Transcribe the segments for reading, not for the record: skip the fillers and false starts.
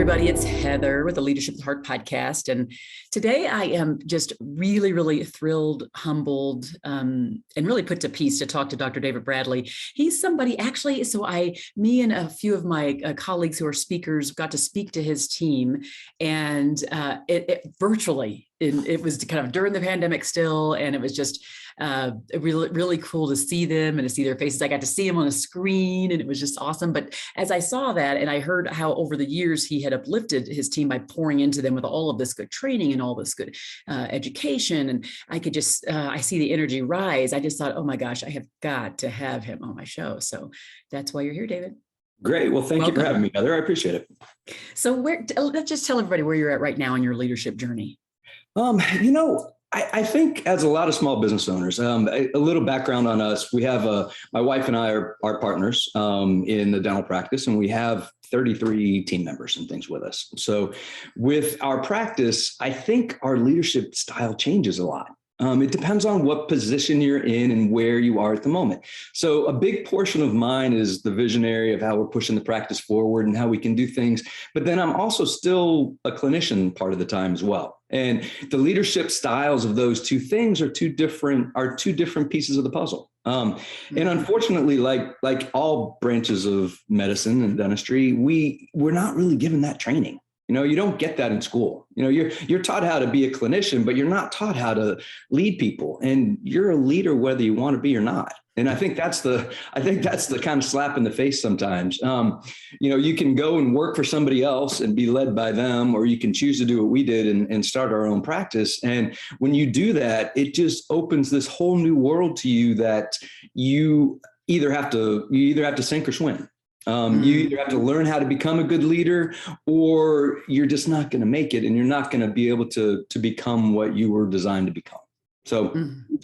everybody. It's Heather with the Leadership with Heart podcast. And today I am just really, really thrilled, humbled, and really put to peace to talk to Dr. David Bradley. He's somebody actually, me and a few of my colleagues who are speakers got to speak to his team and virtually. It was kind of during the pandemic still, and it was just really, really cool to see them and to see their faces. I got to see them on a screen, and it was just awesome. But as I saw that, and I heard how over the years he had uplifted his team by pouring into them with all of this good training and all this good education, and I could just, I see the energy rise. I just thought, oh my gosh, I have got to have him on my show. So that's why you're here, David. Great. Well, thank you for having me, Heather. I appreciate it. So let's just tell everybody where you're at right now in your leadership journey. I think as a lot of small business owners, a little background on us, we have my wife and I are partners in the dental practice, and we have 33 team members and things with us. So with our practice, I think our leadership style changes a lot. It depends on what position you're in and where you are at the moment. So a big portion of mine is the visionary of how we're pushing the practice forward and how we can do things. But then I'm also still a clinician part of the time as well. And the leadership styles of those two things are two different pieces of the puzzle. And unfortunately, like all branches of medicine and dentistry, we're not really given that training. You don't get that in school. You're taught how to be a clinician, but you're not taught how to lead people. And you're a leader whether you want to be or not. And I think that's the kind of slap in the face sometimes. You can go and work for somebody else and be led by them, or you can choose to do what we did and start our own practice. And when you do that, it just opens this whole new world to you that you either have to sink or swim. You either have to learn how to become a good leader, or you're just not going to make it, and you're not going to be able to become what you were designed to become. So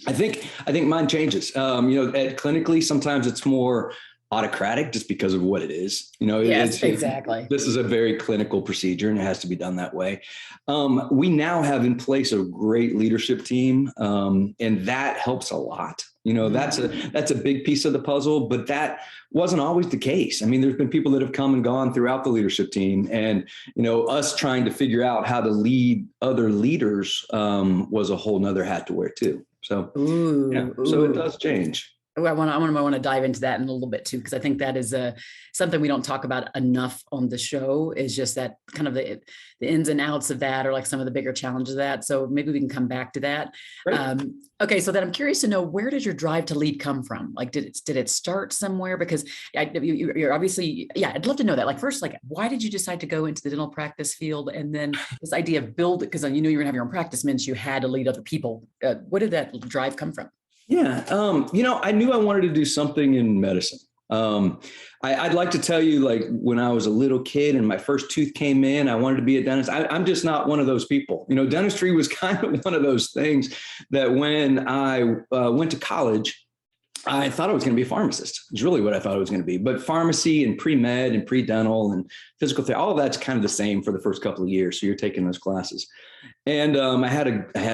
I think mine changes. Clinically, sometimes it's more autocratic just because of what it is. Yes, exactly. This is a very clinical procedure, and it has to be done that way. We now have in place a great leadership team, and that helps a lot. That's a big piece of the puzzle, but that wasn't always the case. I mean, there's been people that have come and gone throughout the leadership team, and, us trying to figure out how to lead other leaders was a whole nother hat to wear too. So, so it does change. I want to dive into that in a little bit too, because I think that is something we don't talk about enough on the show, is just that kind of the ins and outs of that, or like some of the bigger challenges of that. So maybe we can come back to that. Right. Okay. So then I'm curious to know, where did your drive to lead come from? Like, did it start somewhere? Because you're obviously, I'd love to know that. Like, first, like, why did you decide to go into the dental practice field? And then this idea of build it, because you're going to have your own practice means you had to lead other people. Where did that drive come from? Yeah. I knew I wanted to do something in medicine. I'd like to tell you, like, when I was a little kid and my first tooth came in, I wanted to be a dentist. I'm just not one of those people. Dentistry was kind of one of those things that when I went to college, I thought I was going to be a pharmacist. It's really what I thought I was going to be. But pharmacy and pre-med and pre-dental and physical therapy, all of that's kind of the same for the first couple of years. So you're taking those classes. And I had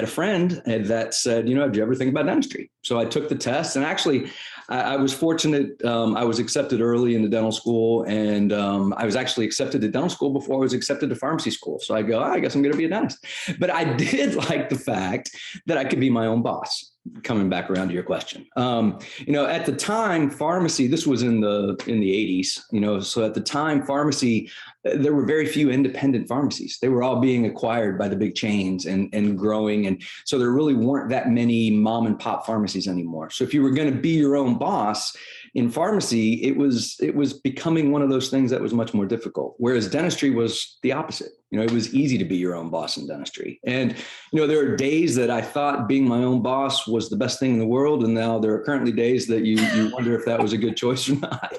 a friend that said, did you ever think about dentistry? So I took the test, and actually I was fortunate. I was accepted early into dental school, and I was actually accepted to dental school before I was accepted to pharmacy school. So I go, I guess I'm going to be a dentist. But I did like the fact that I could be my own boss. Coming back around to your question, at the time, pharmacy, this was in the 80s, so at the time, pharmacy, there were very few independent pharmacies. They were all being acquired by the big chains and growing. And so there really weren't that many mom and pop pharmacies anymore. So if you were going to be your own boss in pharmacy, it was becoming one of those things that was much more difficult. Whereas dentistry was the opposite. It was easy to be your own boss in dentistry. And, there are days that I thought being my own boss was the best thing in the world. And now there are currently days that you wonder if that was a good choice or not.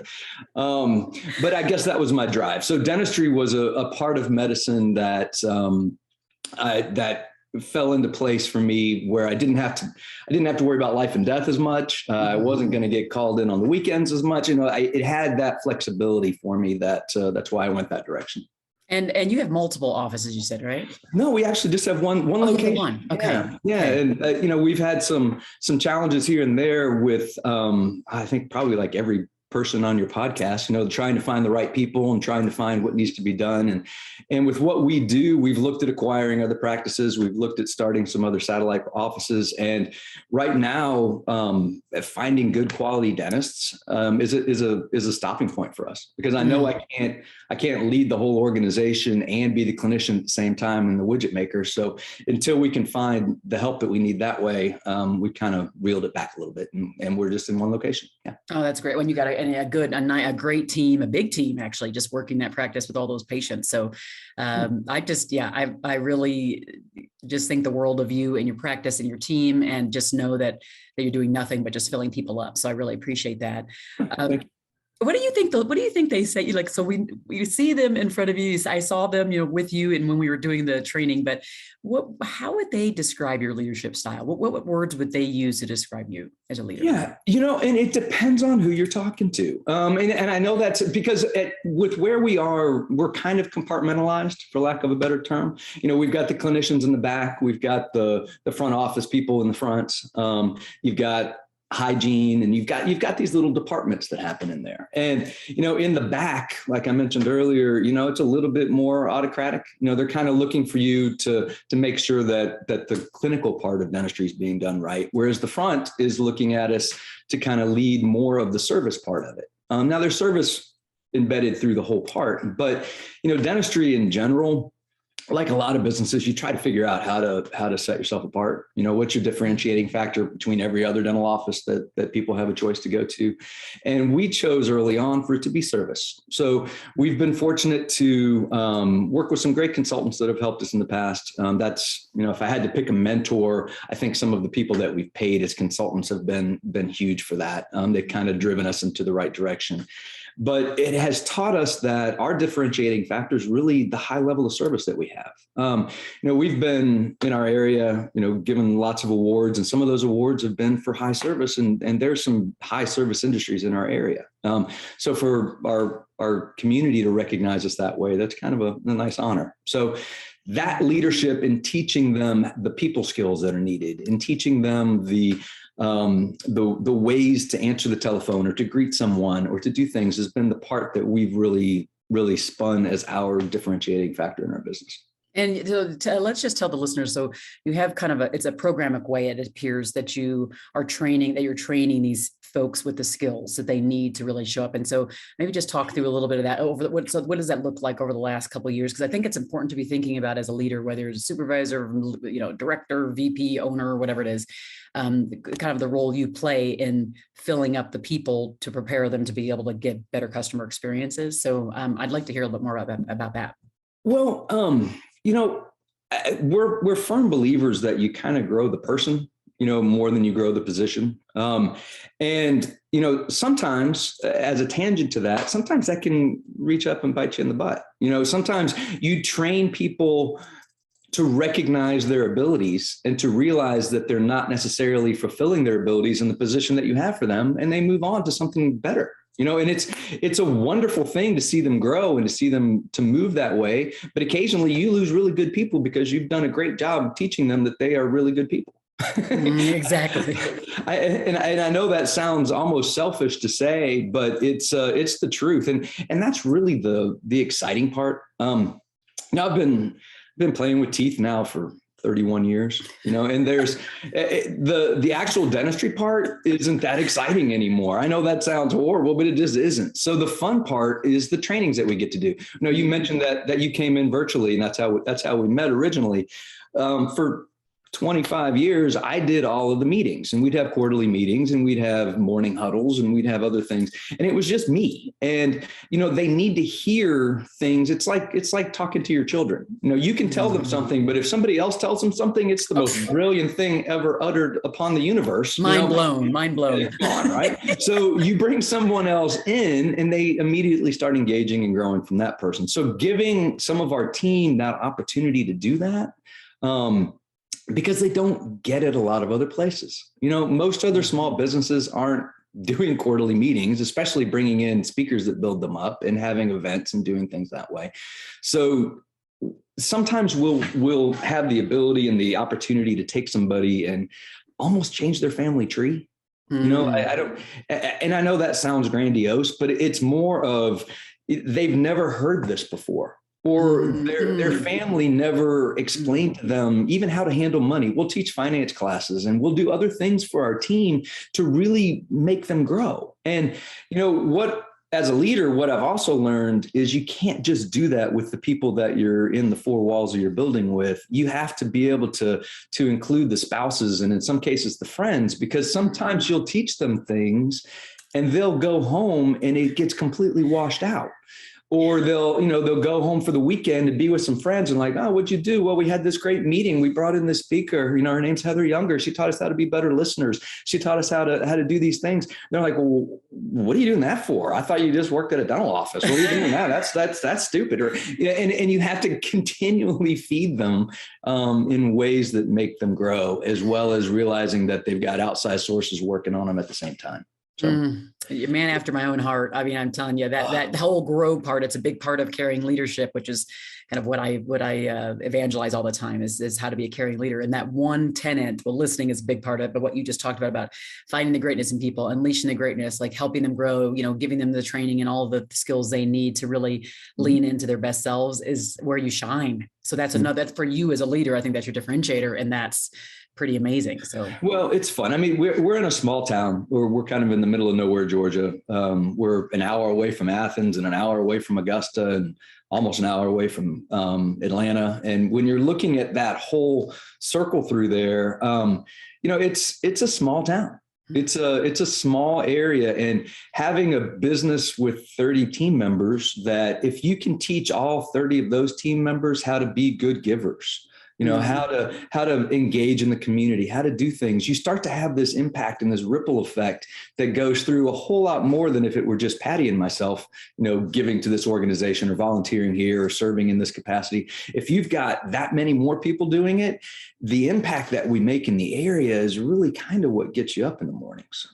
But I guess that was my drive. So dentistry was a part of medicine that fell into place for me, where I didn't have to worry about life and death as much. I wasn't going to get called in on the weekends as much. It had that flexibility for me that's why I went that direction. And you have multiple offices, you said, right? No, we actually just have one location. One. Okay. Yeah. And we've had some challenges here and there with I think probably like every person on your podcast, trying to find the right people and trying to find what needs to be done. And with what we do, we've looked at acquiring other practices. We've looked at starting some other satellite offices. And right now, finding good quality dentists is a stopping point for us, because I know I can't lead the whole organization and be the clinician at the same time and the widget maker. So until we can find the help that we need that way, we kind of reeled it back a little bit, and we're just in one location. Yeah. Oh, that's great. When you got a great team, a big team, actually, just working that practice with all those patients. So I really just think the world of you and your practice and your team, and just know that you're doing nothing but just filling people up. So I really appreciate that. What do you think they say? Like, so we see them in front of you. I saw them, with you, and when we were doing the training, but how would they describe your leadership style? What words would they use to describe you as a leader? Yeah. And it depends on who you're talking to. And I know that's because with where we are, we're kind of compartmentalized, for lack of a better term. We've got the clinicians in the back, we've got the front office people in the front. You've got hygiene, and you've got these little departments that happen in there. And, in the back, like I mentioned earlier, it's a little bit more autocratic. They're kind of looking for you to make sure that the clinical part of dentistry is being done right. Whereas the front is looking at us to kind of lead more of the service part of it. Now there's service embedded through the whole part, but, dentistry in general, like a lot of businesses, you try to figure out how to set yourself apart. What's your differentiating factor between every other dental office that people have a choice to go to. And we chose early on for it to be service. So we've been fortunate to work with some great consultants that have helped us in the past. That's, if I had to pick a mentor, I think some of the people that we've paid as consultants have been huge for that. They've kind of driven us into the right direction. But it has taught us that our differentiating factor is really the high level of service that we have. We've been in our area, given lots of awards, and some of those awards have been for high service, and there's some high service industries in our area. So for our community to recognize us that way, that's kind of a nice honor. So that leadership in teaching them the people skills that are needed, in teaching them the ways to answer the telephone or to greet someone or to do things has been the part that we've really, really spun as our differentiating factor in our business. And let's just tell the listeners, so you have kind of it's a programmatic way, it appears, that you're training these folks with the skills that they need to really show up. And so maybe just talk through a little bit of that what does that look like over the last couple of years? Because I think it's important to be thinking about as a leader, whether it's a supervisor, director, VP, owner, whatever it is, kind of the role you play in filling up the people to prepare them to be able to get better customer experiences. So I'd like to hear a little bit more about that. Well, we're firm believers that you kind of grow the person, more than you grow the position. And sometimes, as a tangent to that, sometimes that can reach up and bite you in the butt. Sometimes you train people to recognize their abilities and to realize that they're not necessarily fulfilling their abilities in the position that you have for them, and they move on to something better. And it's a wonderful thing to see them grow and to see them to move that way. But occasionally you lose really good people because you've done a great job teaching them that they are really good people. Exactly. I know that sounds almost selfish to say, but it's the truth. And that's really the exciting part. Now I've been playing with teeth now for 31 years, and there's the actual dentistry part isn't that exciting anymore. I know that sounds horrible, but it just isn't. So the fun part is the trainings that we get to do. You mentioned that you came in virtually, and that's how we met originally. For 25 years, I did all of the meetings, and we'd have quarterly meetings, and we'd have morning huddles, and we'd have other things. And it was just me. And, they need to hear things. It's like talking to your children. You can tell them something, but if somebody else tells them something, it's the most brilliant thing ever uttered upon the universe. Mind blown. Right? So you bring someone else in, and they immediately start engaging and growing from that person. So giving some of our team that opportunity to do that, because they don't get it a lot of other places. Most other small businesses aren't doing quarterly meetings, especially bringing in speakers that build them up and having events and doing things that way. So sometimes we'll have the ability and the opportunity to take somebody and almost change their family tree. You know, I don't, and I know that sounds grandiose, but it's more of they've never heard this before. Or their family never explained to them even how to handle money. We'll teach finance classes and we'll do other things for our team to really make them grow. And you know what, as a leader, what I've also learned is you can't just do that with the people that you're in the four walls of your building with. You have to be able to include the spouses and in some cases the friends, because sometimes you'll teach them things and they'll go home and it gets completely washed out. Or they'll go home for the weekend and be with some friends and like, oh, what'd you do? Well, we had this great meeting. We brought in this speaker, her name's Heather Younger. She taught us how to be better listeners. She taught us how to do these things. They're like, well, what are you doing that for? I thought you just worked at a dental office. What are you doing now? That's stupid. Or, and you have to continually feed them in ways that make them grow, as well as realizing that they've got outside sources working on them at the same time. So. Man after my own heart. I mean, I'm telling you that whole grow part, it's a big part of caring leadership, which is kind of what I evangelize all the time is how to be a caring leader. And that one tenet, well, listening is a big part of it, but what you just talked about finding the greatness in people, unleashing the greatness, like helping them grow, giving them the training and all the skills they need to really lean into their best selves is where you shine. So that's that's for you as a leader. I think that's your differentiator. And that's pretty amazing. So, well, it's fun. I mean, we're in a small town. We're kind of in the middle of nowhere, Georgia. We're an hour away from Athens and an hour away from Augusta and almost an hour away from Atlanta. And when you're looking at that whole circle through there, it's a small town. It's a small area, and having a business with 30 team members, that if you can teach all 30 of those team members how to be good givers, how to engage in the community, how to do things, you start to have this impact and this ripple effect that goes through a whole lot more than if it were just Patty and myself, giving to this organization or volunteering here or serving in this capacity. If you've got that many more people doing it, the impact that we make in the area is really kind of what gets you up in the mornings.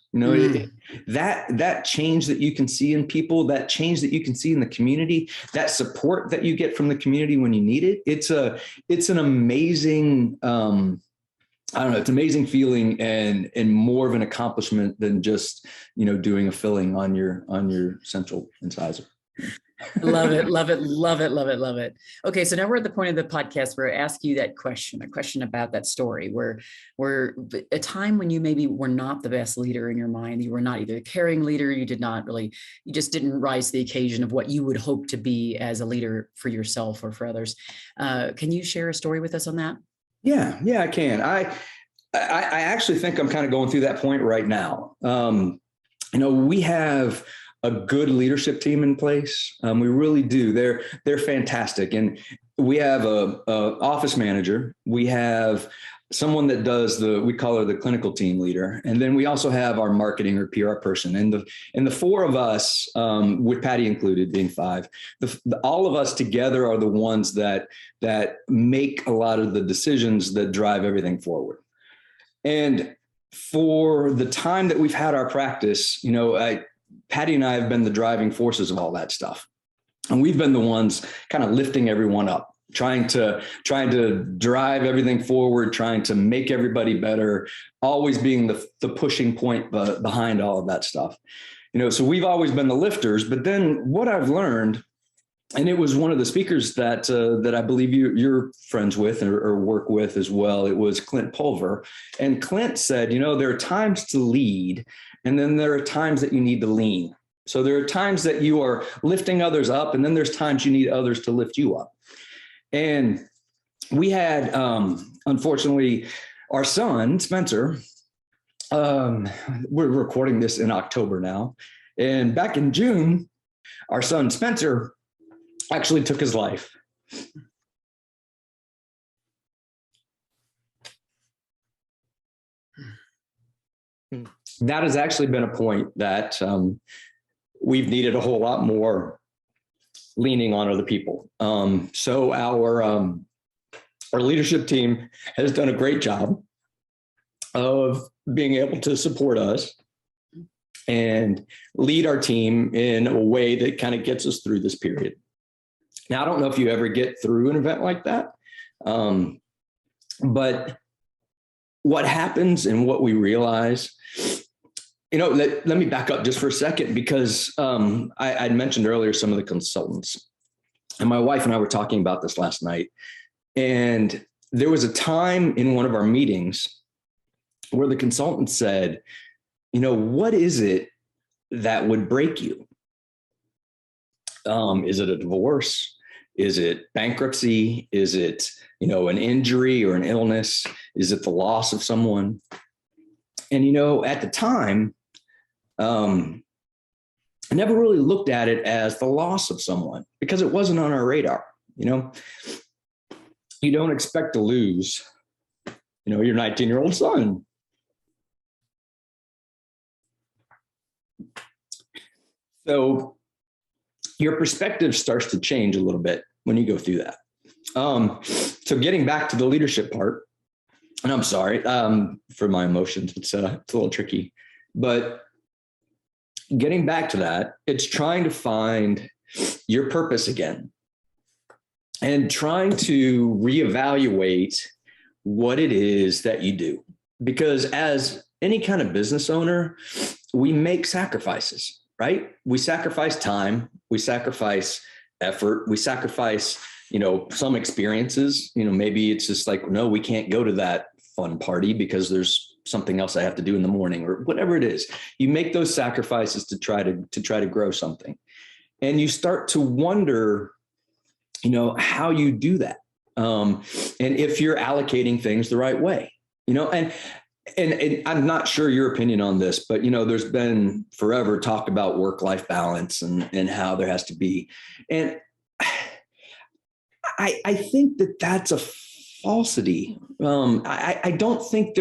That change that you can see in people, that change that you can see in the community, that support that you get from the community when you need it. It's an amazing, it's an amazing feeling and more of an accomplishment than just, doing a filling on your central incisor. Love it. Love it. Love it. Love it. Love it. Okay. So now we're at the point of the podcast where I ask you that question, a question about that story where a time when you maybe were not the best leader in your mind. You were not either a caring leader. You just didn't rise to the occasion of what you would hope to be as a leader for yourself or for others. Can you share a story with us on that? Yeah, I can. I actually think I'm kind of going through that point right now. We have a good leadership team in place. We really do. They're fantastic. And we have a office manager. We have someone that does we call her the clinical team leader. And then we also have our marketing or PR person. And the four of us, with Patty included, being five, all of us together are the ones that make a lot of the decisions that drive everything forward. And for the time that we've had our practice, Patty and I have been the driving forces of all that stuff. And we've been the ones kind of lifting everyone up, trying to drive everything forward, trying to make everybody better, always being the pushing point behind all of that stuff. So we've always been the lifters. But then what I've learned, and it was one of the speakers that I believe you're friends with or work with as well, it was Clint Pulver. And Clint said, there are times to lead, and then there are times that you need to lean. So there are times that you are lifting others up, and then there's times you need others to lift you up. And we had, unfortunately, our son, Spencer, we're recording this in October now. And back in June, our son, Spencer, actually took his life. That has actually been a point that we've needed a whole lot more leaning on other people. So our leadership team has done a great job of being able to support us and lead our team in a way that kind of gets us through this period. Now, I don't know if you ever get through an event like that, but what happens and what we realize let me back up just for a second, because I'd mentioned earlier some of the consultants, and my wife and I were talking about this last night. And there was a time in one of our meetings where the consultant said, what is it that would break you? Is it a divorce? Is it bankruptcy? Is it, an injury or an illness? Is it the loss of someone? And, at the time, I never really looked at it as the loss of someone because it wasn't on our radar. You don't expect to lose, your 19-year-old son. So your perspective starts to change a little bit when you go through that. So getting back to the leadership part, and I'm sorry for my emotions, it's a little tricky, but getting back to that, it's trying to find your purpose again and trying to reevaluate what it is that you do. Because as any kind of business owner, we make sacrifices, right? We sacrifice time, we sacrifice effort, we sacrifice, some experiences. Maybe it's just like, no, we can't go to that fun party because there's something else I have to do in the morning, or whatever it is. You make those sacrifices to try to grow something. And you start to wonder, how you do that. And if you're allocating things the right way, and I'm not sure your opinion on this, but, there's been forever talk about work-life balance and how there has to be. And I think that's a falsity. I don't think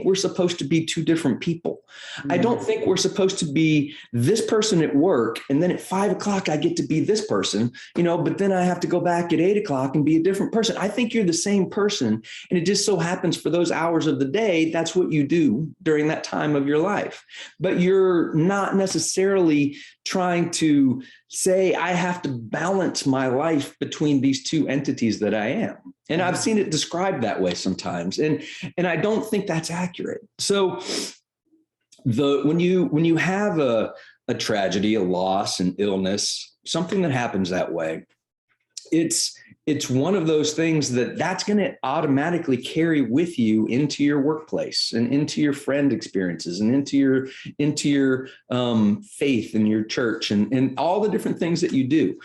we're supposed to be two different people. I don't think we're supposed to be this person at work, and then at 5 o'clock I get to be this person, but then I have to go back at 8 o'clock and be a different person. I think you're the same person, and it just so happens for those hours of the day, that's what you do during that time of your life. But you're not necessarily trying to say, I have to balance my life between these two entities that I am. And I've seen it described that way sometimes. And I don't think that's accurate. So when you have a tragedy, a loss, an illness, something that happens that way, it's one of those things that's going to automatically carry with you into your workplace and into your friend experiences and into your faith in your church and all the different things that you do.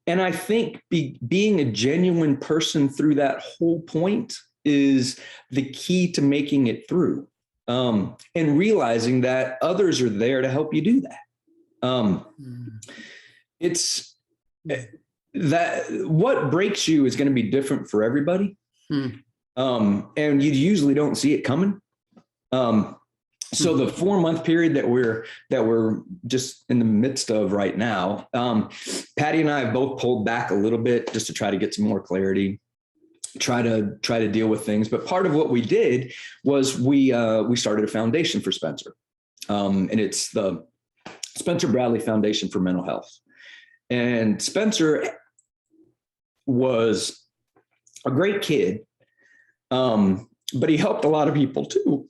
And I think being a genuine person through that whole point is the key to making it through, and realizing that others are there to help you do that. It's that what breaks you is going to be different for everybody. And you usually don't see it coming. So the 4-month period that we're just in the midst of right now, Patty and I have both pulled back a little bit just to try to get some more clarity, try to deal with things. But part of what we did was we started a foundation for Spencer. And it's the Spencer Bradley Foundation for Mental Health. And Spencer was a great kid, but he helped a lot of people too.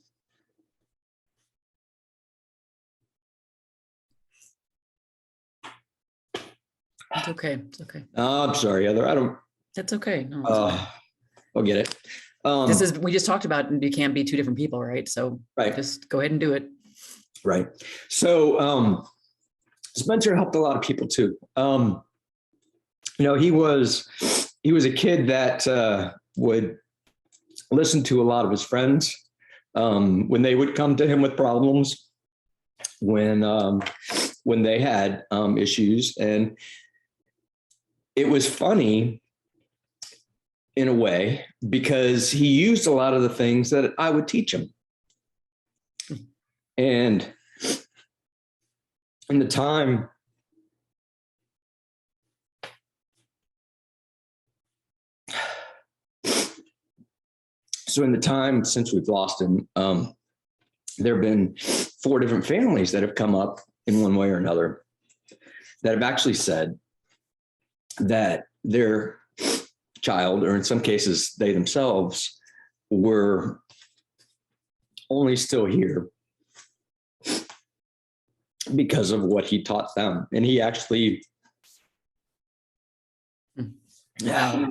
It's okay. It's okay. I'm sorry, Heather. That's okay. No, okay. I'll get it. We just talked about, you can't be two different people, right? So just go ahead and do it. Right. So, Spencer helped a lot of people too. He was a kid that would listen to a lot of his friends when they would come to him with problems, when they had issues. And it was funny in a way because he used a lot of the things that I would teach him. And in the time since we've lost him, there have been 4 different families that have come up in one way or another that have actually said that their child, or in some cases they themselves, were only still here because of what he taught them. And he actually, Wow.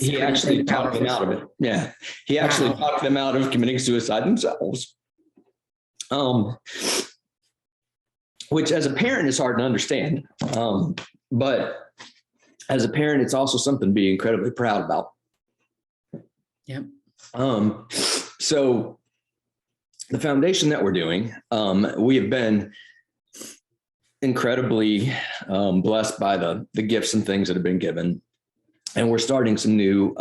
he actually talked them out of it. Yeah. He actually talked them out of committing suicide themselves. Which as a parent is hard to understand. But as a parent, it's also something to be incredibly proud about. Yep. So the foundation that we're doing, we have been incredibly blessed by the gifts and things that have been given. And we're starting some new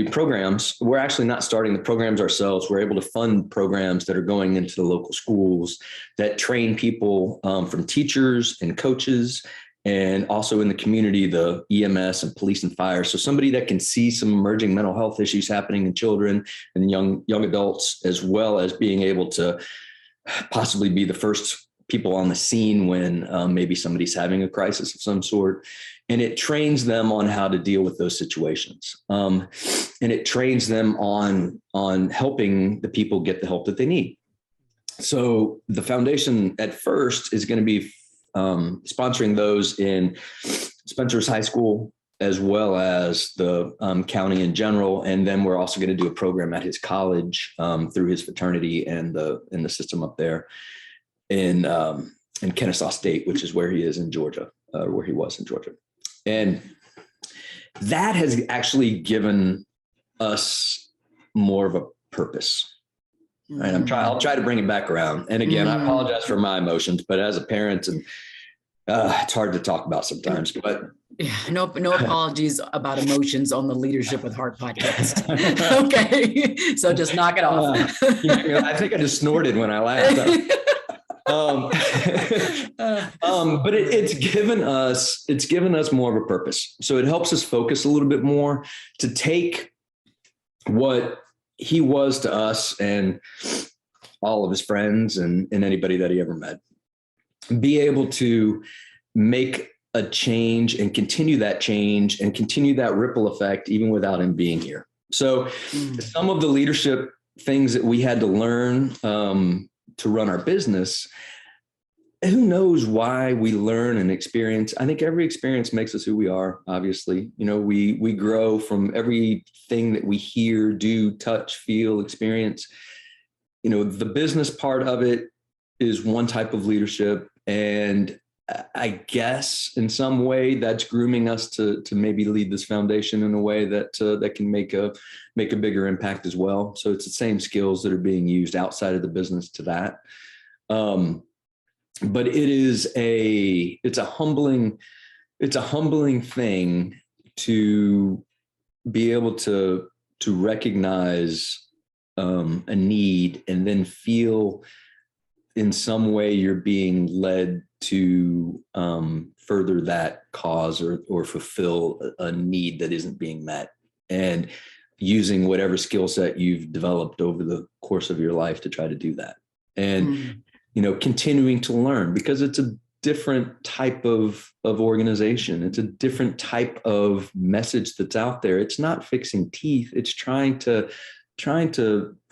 programs. We're actually not starting the programs ourselves. We're able to fund programs that are going into the local schools that train people from teachers and coaches, and also in the community, the EMS and police and fire. So somebody that can see some emerging mental health issues happening in children and young adults, as well as being able to possibly be the first people on the scene when maybe somebody's having a crisis of some sort. And it trains them on how to deal with those situations. And it trains them on helping the people get the help that they need. So the foundation at first is going to be sponsoring those in Spencer's High School, as well as the county in general. And then we're also going to do a program at his college through his fraternity and in the system up there in Kennesaw State, which is where he is in Georgia, where he was in Georgia. And that has actually given us more of a purpose. Right. I'll try to bring it back around. And again, I apologize for my emotions, but as a parent, and it's hard to talk about sometimes, but yeah, no apologies about emotions on the Leadership with Heart podcast. Okay. So just knock it off. I think I just snorted when I laughed. But it's given us more of a purpose. So it helps us focus a little bit more to take what he was to us and all of his friends and anybody that he ever met, be able to make a change and continue that change and continue that ripple effect, even without him being here. So some of the leadership things that we had to learn to run our business, who knows why we learn and experience. I think every experience makes us who we are. Obviously, we grow from everything that we hear, do, touch, feel, experience. The business part of it is one type of leadership. And I guess in some way that's grooming us to maybe lead this foundation in a way that can make a bigger impact as well. So it's the same skills that are being used outside of the business to that. But it's a humbling thing to be able to recognize a need and then feel in some way you're being led to further that cause or fulfill a need that isn't being met, and using whatever skill set you've developed over the course of your life to try to do that. And continuing to learn, because it's a different type of organization. It's a different type of message that's out there. It's not fixing teeth. It's trying to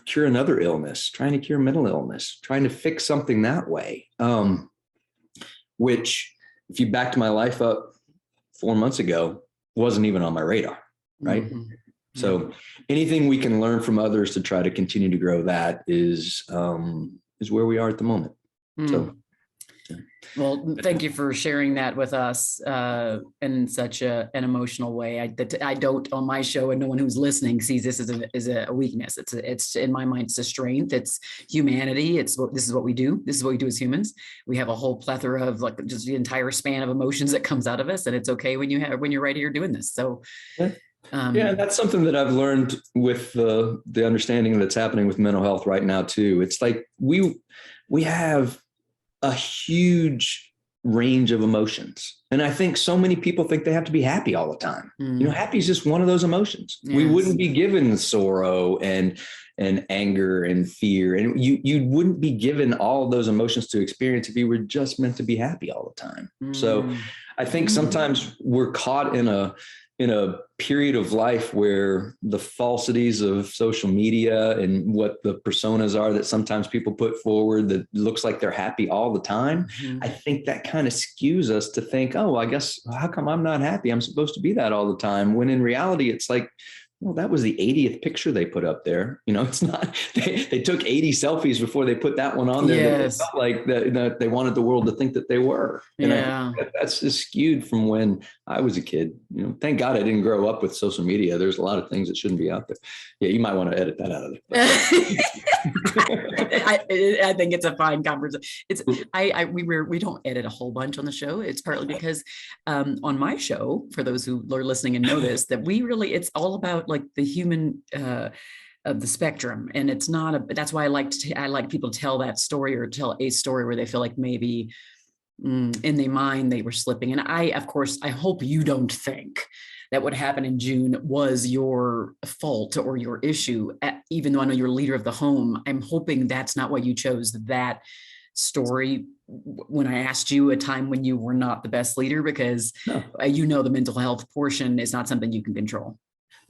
cure another illness, trying to cure mental illness, trying to fix something that way. Which, if you backed my life up 4 months ago, wasn't even on my radar, right? So anything we can learn from others to try to continue to grow that is where we are at the moment. So, well, thank you for sharing that with us in such an emotional way. I don't, on my show, and no one who's listening sees this as a weakness. It's in my mind, it's a strength. It's humanity. This is what we do. This is what we do as humans. We have a whole plethora of just the entire span of emotions that comes out of us, and it's okay when you're right here doing this. So. Yeah, that's something that I've learned with the understanding that's happening with mental health right now too. It's like we have a huge range of emotions, and I think so many people think they have to be happy all the time. Happy is just one of those emotions. Yes. We wouldn't be given sorrow and anger and fear, and you wouldn't be given all of those emotions to experience if you were just meant to be happy all the time. So I think sometimes we're caught in in a period of life where the falsities of social media and what the personas are that sometimes people put forward that looks like they're happy all the time, I think that kind of skews us to think, oh, I guess, how come I'm not happy? I'm supposed to be that all the time. When in reality, it's like, well, that was the 80th picture they put up there. It's not, they took 80 selfies before they put that one on there. Yes. That felt like that they wanted the world to think that they were. And I think that's just skewed from when I was a kid. Thank God I didn't grow up with social media. There's a lot of things that shouldn't be out there. Yeah, you might want to edit that out of there. I think it's a fine conversation. We don't edit a whole bunch on the show. It's partly because on my show, for those who are listening and know this, that it's all about like the human of the spectrum, and it's not that's why I like people to tell that story, or tell a story where they feel like maybe in their mind they were slipping. And I hope you don't think that what happened in June was your fault or your issue, even though I know you're a leader of the home. I'm hoping that's not why you chose that story when I asked you a time when you were not the best leader, because the mental health portion is not something you can control.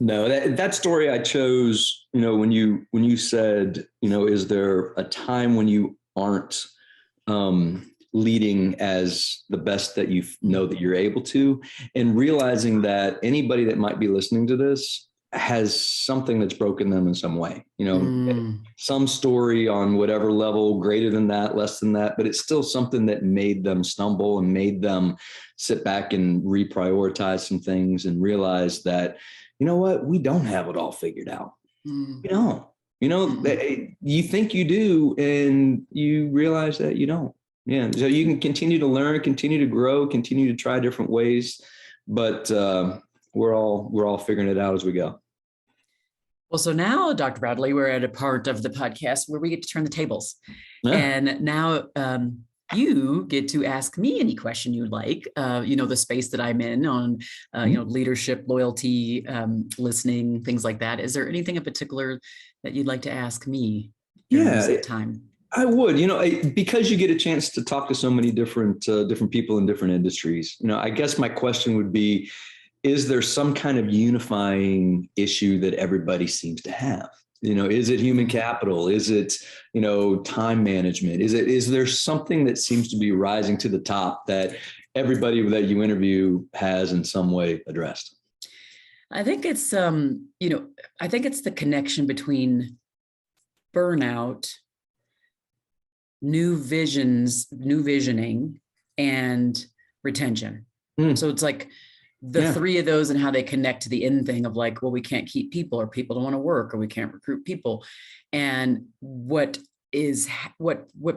No, that story I chose, when you said, is there a time when you aren't leading as the best that you know that you're able to, and realizing that anybody that might be listening to this has something that's broken them in some way, some story on whatever level, greater than that, less than that, but it's still something that made them stumble and made them sit back and reprioritize some things and realize that, you know what, we don't have it all figured out. We don't, you think you do, and you realize that you don't. Yeah. So you can continue to learn, continue to grow, continue to try different ways, but we're all figuring it out as we go. Well, so now, Dr. Bradley, we're at a part of the podcast where we get to turn the tables. Yeah. And now you get to ask me any question you'd like, the space that I'm in on, leadership, loyalty, listening, things like that. Is there anything in particular that you'd like to ask me during this time? I would, because you get a chance to talk to so many different people in different industries. I guess my question would be, is there some kind of unifying issue that everybody seems to have? Is it human capital? Is it, time management? Is there something that seems to be rising to the top that everybody that you interview has in some way addressed? I think it's, I think it's the connection between burnout, new visioning, and retention. So it's like the three of those and how they connect to the end thing of like, well, we can't keep people, or people don't want to work, or we can't recruit people. And what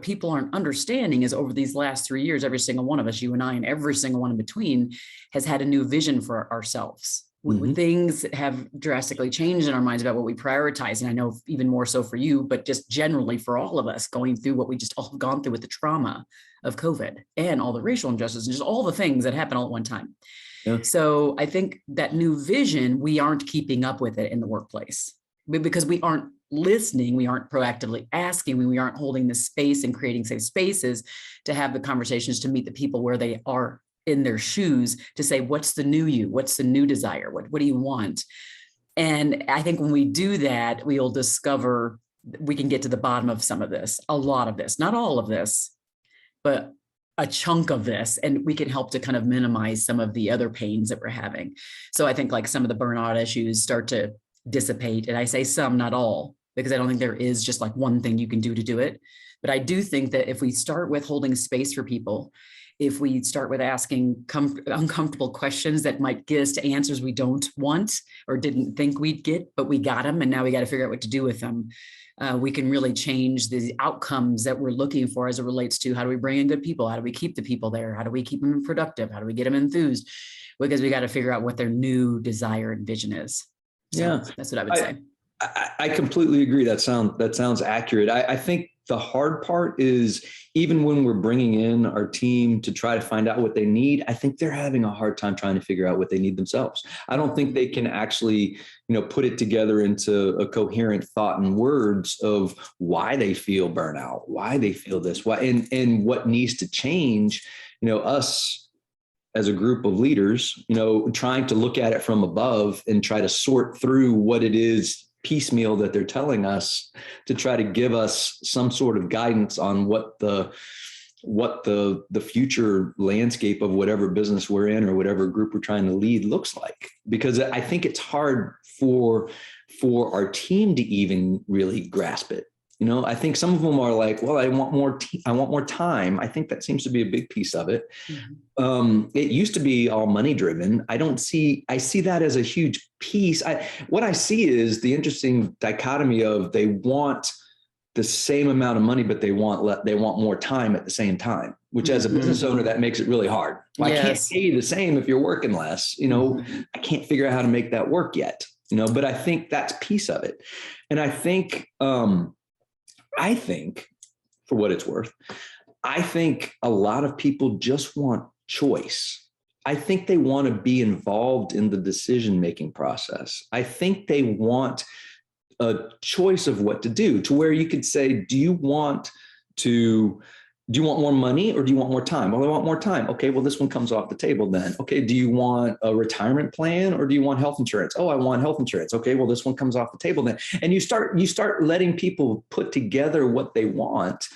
people aren't understanding is over these last 3 years, every single one of us, you and I, and every single one in between, has had a new vision for ourselves. Things have drastically changed in our minds about what we prioritize. And I know even more so for you, but just generally for all of us going through what we just all have gone through with the trauma of COVID and all the racial injustice and just all the things that happen all at one time. Yeah. So I think that new vision, we aren't keeping up with it in the workplace because we aren't listening. We aren't proactively asking. We aren't holding the space and creating safe spaces to have the conversations, to meet the people where they are in their shoes, to say, what's the new you? What's the new desire? What do you want? And I think when we do that, we'll discover we can get to the bottom of some of this, a lot of this, not all of this, but a chunk of this, and we can help to kind of minimize some of the other pains that we're having. So I think like some of the burnout issues start to dissipate. And I say some, not all, because I don't think there is just like one thing you can do to do it. But I do think that if we start with holding space for people, if we start with asking uncomfortable questions that might get us to answers we don't want or didn't think we'd get, but we got them, and now we got to figure out what to do with them. We can really change the outcomes that we're looking for as it relates to how do we bring in good people? How do we keep the people there? How do we keep them productive? How do we get them enthused? Because we got to figure out what their new desire and vision is. So that's what I would say. I completely agree. That sounds accurate. I think the hard part is even when we're bringing in our team to try to find out what they need, I think they're having a hard time trying to figure out what they need themselves. I don't think they can actually, put it together into a coherent thought and words of why they feel burnout, why they feel this, why, and what needs to change. Us as a group of leaders, trying to look at it from above and try to sort through what it is piecemeal that they're telling us to try to give us some sort of guidance on what the future landscape of whatever business we're in or whatever group we're trying to lead looks like. Because I think it's hard for our team to even really grasp it. I think some of them are like, well, I want more time. I think that seems to be a big piece of it. Mm-hmm. It used to be all money driven. I see that as a huge piece. What I see is the interesting dichotomy of they want the same amount of money, but they want more time at the same time, which as a business owner, that makes it really hard. Well, yes. I can't pay you the same if you're working less, I can't figure out how to make that work yet, but I think that's piece of it. And I think for what it's worth, I think a lot of people just want choice. I think they want to be involved in the decision-making process. I think they want a choice of what to do, to where you could say, do you want more money or do you want more time? Well, I want more time. Okay, well, this one comes off the table then. Okay, do you want a retirement plan or do you want health insurance? Oh, I want health insurance. Okay, well, this one comes off the table then. And you start letting people put together what they want.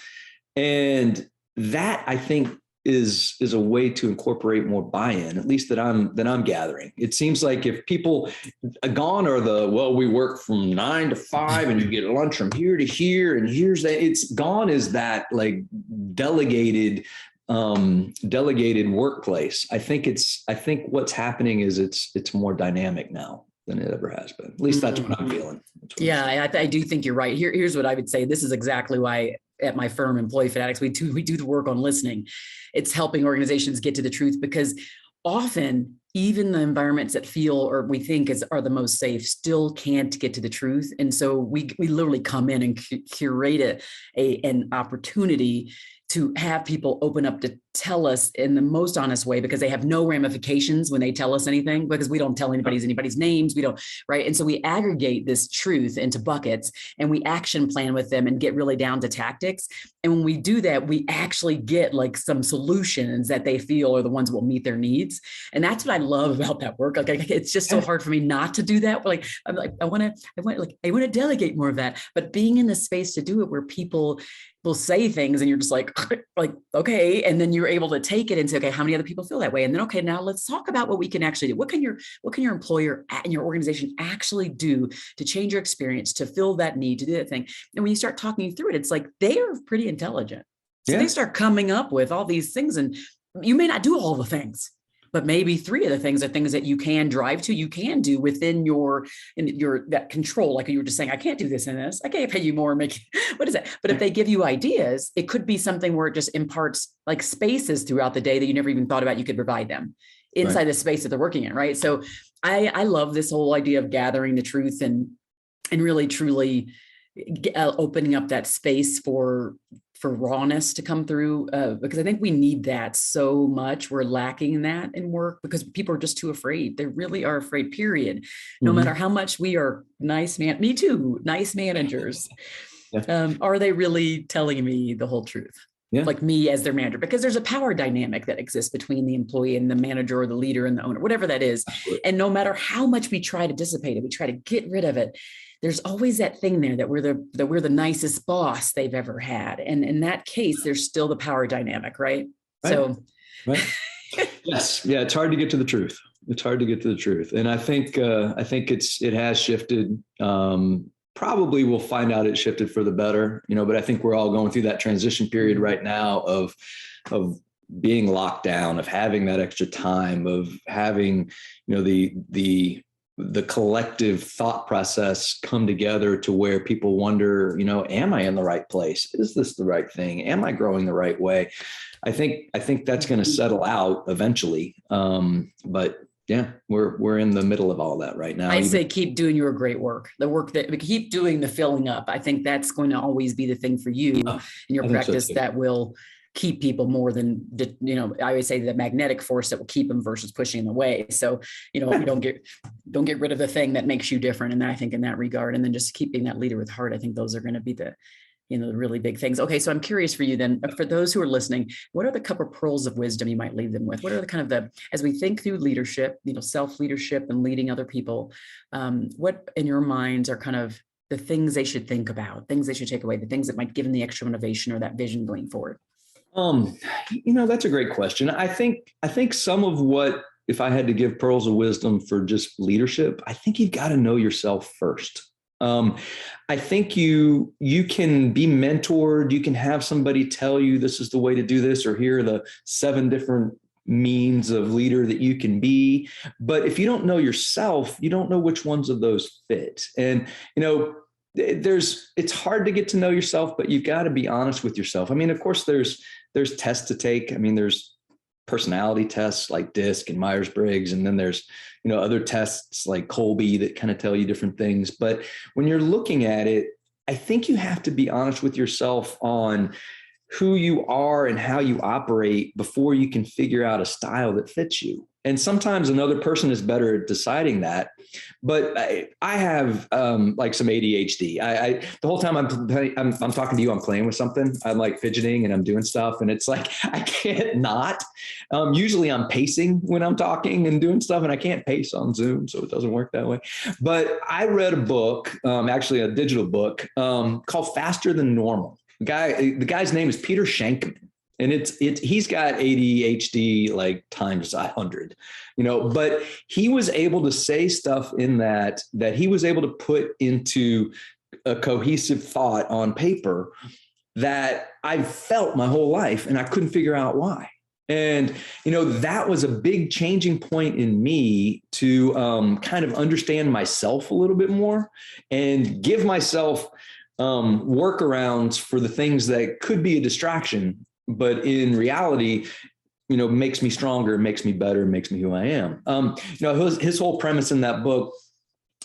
And that, I think, is a way to incorporate more buy-in, at least that I'm gathering. It seems like if people gone are we work from 9 to 5 and you get lunch from here to here and here's that, it's gone is that like delegated workplace. I think what's happening is it's more dynamic now than it ever has been. At least that's what I'm feeling. I do think you're right. Here's what I would say. This is exactly why at my firm, Employee Fanatix, we do the work on listening. It's helping organizations get to the truth, because often even the environments that feel or we think are the most safe still can't get to the truth. And so we literally come in and curate an opportunity to have people open up to tell us in the most honest way, because they have no ramifications when they tell us anything, because we don't tell anybody's names. We don't, right? And so we aggregate this truth into buckets and we action plan with them and get really down to tactics. And when we do that, we actually get like some solutions that they feel are the ones that will meet their needs. And that's what I love about that work. Like it's just so hard for me not to do that. Like I'm like, I want to delegate more of that, but being in the space to do it where people will say things and you're just like, okay. And then you're able to take it and say, okay, how many other people feel that way? And then, okay, now let's talk about what we can actually do. What can your employer and your organization actually do to change your experience, to fill that need, to do that thing? And when you start talking through it, it's like, they are pretty intelligent. So they start coming up with all these things, and you may not do all the things, but maybe 3 of the things are things that you can drive to, you can do within your that control. Like you were just saying, I can't do this and this. I can't pay you more. What is that? But if they give you ideas, it could be something where it just imparts like spaces throughout the day that you never even thought about you could provide them inside the space that they're working in. Right. So I love this whole idea of gathering the truth and really truly opening up that space for rawness to come through, because I think we need that so much. We're lacking in that in work because people are just too afraid. They really are afraid, period. No matter how much we are nice managers. Are they really telling me the whole truth? Like me as their manager, because there's a power dynamic that exists between the employee and the manager or the leader and the owner, whatever that is. Absolutely. And no matter how much we try to dissipate it, we try to get rid of it, there's always that thing there that we're the nicest boss they've ever had. And in that case, there's still the power dynamic, right? So yes. Yeah. It's hard to get to the truth. And I think it has shifted. Probably we'll find out it shifted for the better, but I think we're all going through that transition period right now of being locked down, of having that extra time, of having, the collective thought process come together to where people wonder, am I in the right place? Is this the right thing? Am I growing the right way? I think that's going to settle out eventually. But yeah, we're in the middle of all that right now. I say keep doing your great work. The work that keep doing the filling up. I think that's going to always be the thing for you in your practice that will keep people more than, I always say the magnetic force that will keep them versus pushing them away. So, you don't get rid of the thing that makes you different. And I think in that regard, and then just keeping that leader with heart, I think those are going to be the really big things. Okay. So I'm curious for you then, for those who are listening, what are the couple pearls of wisdom you might leave them with? What are the kind of as we think through leadership, self-leadership and leading other people, what in your minds are kind of the things they should think about, things they should take away, the things that might give them the extra motivation or that vision going forward? That's a great question. I think some of what, if I had to give pearls of wisdom for just leadership, I think you've got to know yourself first. I think you can be mentored. You can have somebody tell you this is the way to do this, or here are the 7 different means of leader that you can be. But if you don't know yourself, you don't know which ones of those fit. And, it's hard to get to know yourself, but you've got to be honest with yourself. I mean, of course, there's tests to take. I mean, there's personality tests like DISC and Myers-Briggs, and then there's other tests like Colby that kind of tell you different things. But when you're looking at it, I think you have to be honest with yourself on who you are and how you operate before you can figure out a style that fits you. And sometimes another person is better at deciding that. But I have like some ADHD. The whole time I'm talking to you, I'm playing with something. I'm like fidgeting and I'm doing stuff, and it's like I can't not. Usually I'm pacing when I'm talking and doing stuff, and I can't pace on Zoom, so it doesn't work that way. But I read a book, actually a digital book, called Faster Than Normal. The guy's name is Peter Shankman. And he's got ADHD like times 100, but he was able to say stuff in that he was able to put into a cohesive thought on paper that I felt my whole life, and I couldn't figure out why. And, that was a big changing point in me to kind of understand myself a little bit more and give myself workarounds for the things that could be a distraction, but in reality, makes me stronger, makes me better, makes me who I am. His whole premise in that book,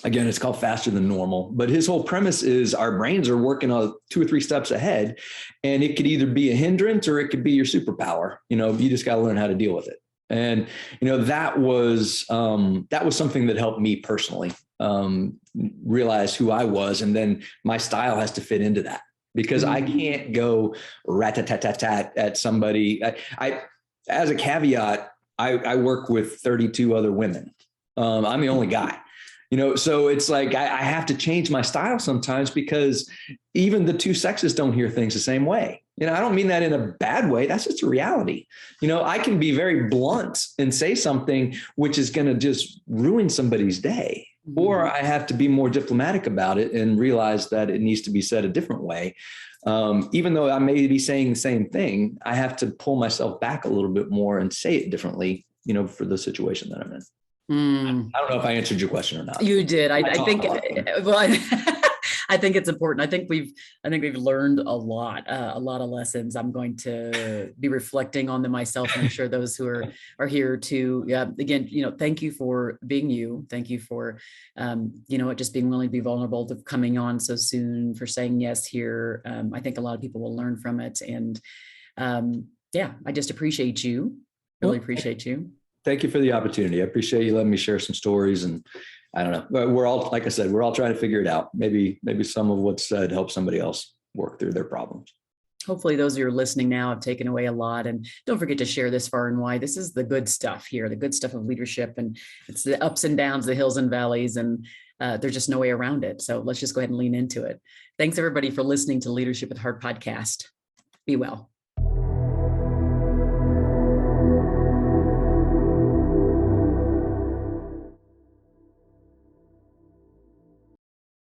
again, it's called Faster Than Normal, but his whole premise is our brains are working 2 or 3 steps ahead, and it could either be a hindrance or it could be your superpower. You just got to learn how to deal with it. And, that was something that helped me personally realize who I was. And then my style has to fit into that, because I can't go rat-tat-tat-tat at somebody. I as a caveat, I work with 32 other women. I'm the only guy, so it's like, I have to change my style sometimes, because even the 2 sexes don't hear things the same way. I don't mean that in a bad way. That's just a reality. I can be very blunt and say something which is going to just ruin somebody's day. Or I have to be more diplomatic about it and realize that it needs to be said a different way. Even though I may be saying the same thing, I have to pull myself back a little bit more and say it differently, for the situation that I'm in. I don't know if I answered your question or not. You did. I think, well, I think it's important. I think we've learned a lot of lessons. I'm going to be reflecting on them myself, and I'm sure those who are here too. Yeah. Again, thank you for being you. Thank you for, just being willing to be vulnerable, to coming on so soon, for saying yes here. I think a lot of people will learn from it. And I just appreciate you. Really appreciate you. Thank you for the opportunity. I appreciate you letting me share some stories, and I don't know. We're all, like I said, we're all trying to figure it out. Maybe some of what's said helps somebody else work through their problems. Hopefully those who are listening now have taken away a lot. And don't forget to share this far and wide. This is the good stuff here, the good stuff of leadership. And it's the ups and downs, the hills and valleys, and there's just no way around it. So let's just go ahead and lean into it. Thanks everybody for listening to Leadership with Heart podcast. Be well.